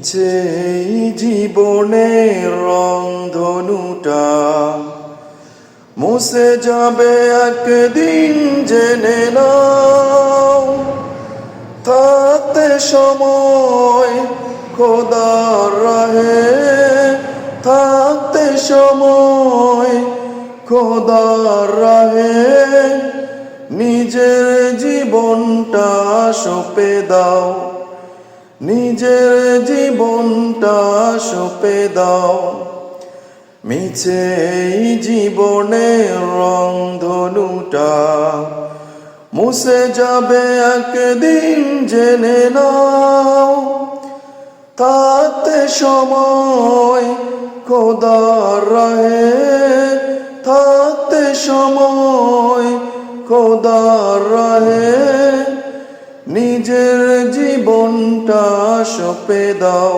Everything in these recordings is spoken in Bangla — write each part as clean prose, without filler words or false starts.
মিছে এই জীবনের রংধনুটা মুছে যাবে একদিন, জেনে নাও। থাকতে সময় খোদার রাহে, থাকতে সময় খোদার রাহে, নিজের জীবনটা সঁপে দাও, নিজের জীবনটা সঁপে দাও। মিছে এই জীবনের রংধনুটা মুছে যাবে একদিন, জেনে নাও। থাকতে সময় খোদার রাহে, থাকতে সময় খোদার রাহে, নিজের জীবনটা সঁপে দাও,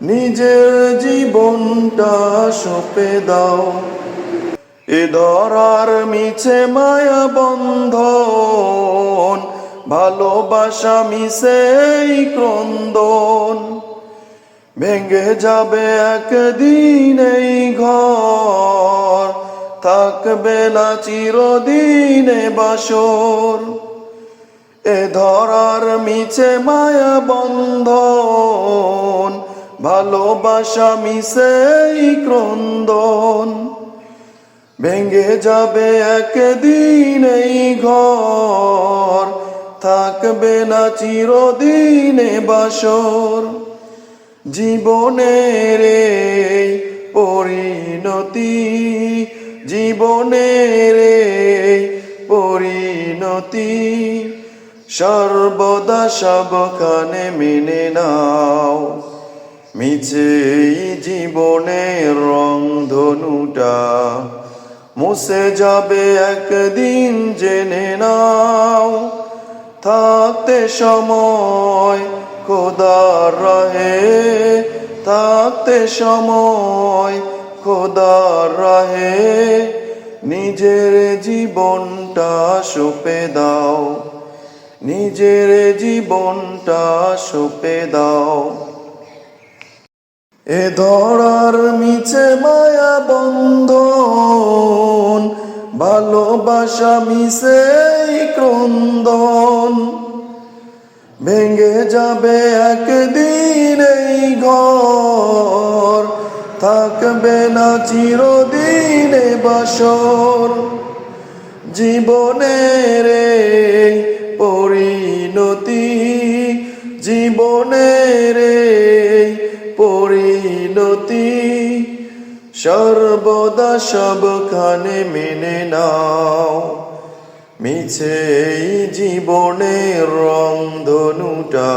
নিজের জীবনটা সঁপে দাও। এ ধরার মিছে মায়া বন্ধন, ভালোবাসা মিছে এই ক্রন্দন, ভেঙে যাবে একদিন এই ঘর, থাকবে না চিরদিনে বাসর। এ ধরার মিছে মায়া বন্ধন, ভালোবাসা মিছে এই ক্রন্দন, ভেঙে যাবে একদিন এই ঘর, থাকবে না চিরদিনে বাসর। জীবনের এই পরিণতি, জীবনের এই পরিণতি, সর্বদা সবখানে মেনে নাও। মিছে এই জীবনের রংধনুটা মুছে যাবে একদিন, জেনে নাও। থাকতে সময় খোদার রাহে, থাকতে সময় খোদার রাহে, নিজের জীবনটা সঁপে দাও, নিজের জীবনটা সঁপে দাও। এ ধরার মিছে মায়া বন্ধন, ভালোবাসা মিছে এই ক্রন্দন, ভেঙে যাবে একদিন এই ঘর, থাকবে না চিরদিনে বাসর। জীবনের এই পরিণতি, জীবনের এই পরিণতি, সর্বদা সবখানে মেনে নাও। মিছে এই জীবনের রংধনুটা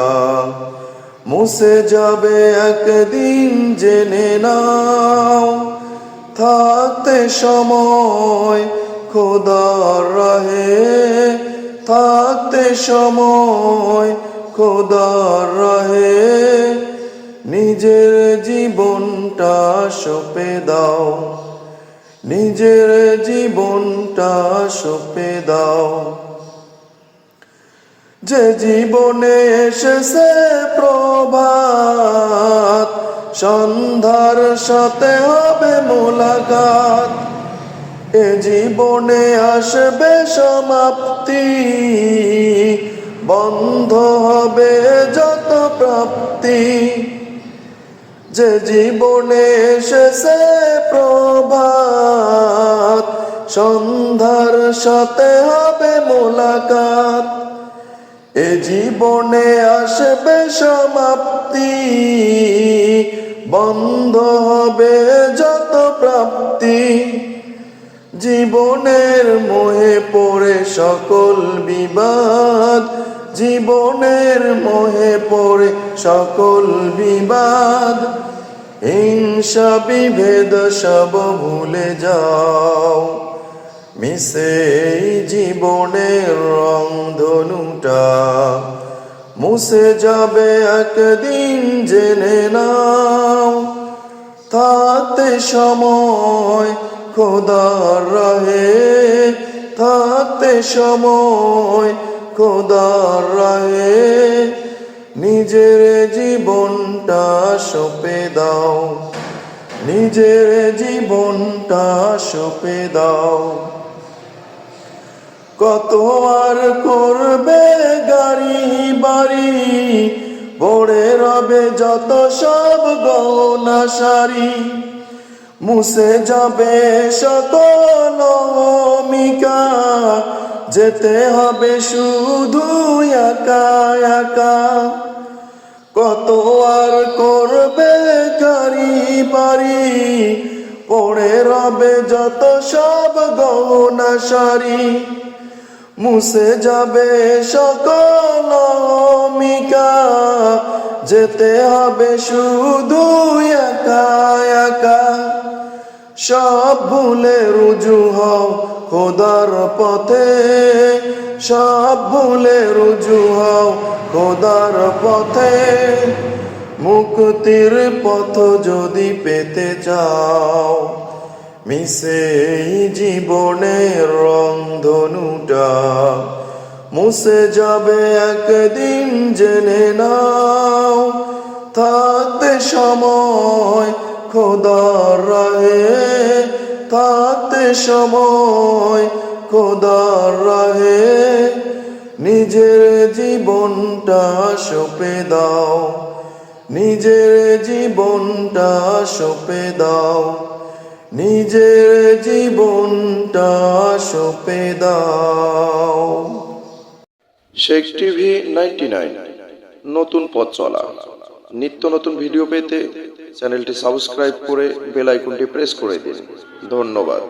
মুছে যাবে একদিন, জেনে নাও। থাকতে সময় খোদার রাহে, থাকতে সময় খোদার রাহে, নিজের জীবনটা সঁপে দাও, নিজের জীবনটা সঁপে দাও। যে জীবনে এসেছে প্রভাত, সন্ধ্যার সাথে হবে মোলাকাত। এ জীবনে আসবে সমাপ্তি, বন্ধ হবে যত প্রাপ্তি। যে জীবনে এসেছে প্রভাত, সন্ধ্যার সাথে হবে মোলাকাত। এ জীবনে আসবে সমাপ্তি, বন্ধ হবে যত প্রাপ্তি। জীবনের মোহে পড়ে সকল বিবাদ, জীবনের মোহে পড়ে সকল বিবাদ, হিংসা বিভেদ সব ভুলে যাও। মিছে এই জীবনের রংধনুটা মুছে যাবে একদিন, জেনে নাও। থাকতে সময় খোদার রাহে, থাকতে সময় খোদার রাহে, নিজের জীবনটা সঁপে দাও, নিজের জীবনটা সঁপে দাও। কত আর করবে গাড়ি বাড়ি, পড়ে রবে যত সব গহনা শাড়ি। মুছে যাবে সকল অহমিকা, যেতে হবে শুধু একা একা। কত আর করবে গাড়ি বাড়ি, পড়ে রবে যত সব গহনা শাড়ি। মুছে যাবে সকল অহমিকা, যেতে হবে শুধু একা একা। সব ভুলে রুজু হও খোদার পথে, সব ভুলে রুজু হও খোদার পথে। মুক্তির পথ যদি পেতে চাও, মিশে এই জীবনের রংধনুটা মুছে যাবে একদিন, জেনে নাও। থাকতে সময় খোদার রাহে, থাকতে সময় খোদার রাহে। নিজের জীবনটা সঁপে দাও, নিজের জীবনটা সঁপে দাও, নিজের জীবনটা সঁপে দাও। শেখ টিভি 99, নতুন পথ চলা। নিত্য নতুন ভিডিও পেতে চ্যানেলটি সাবস্ক্রাইব করে বেল আইকনটি প্রেস করে দিন। ধন্যবাদ।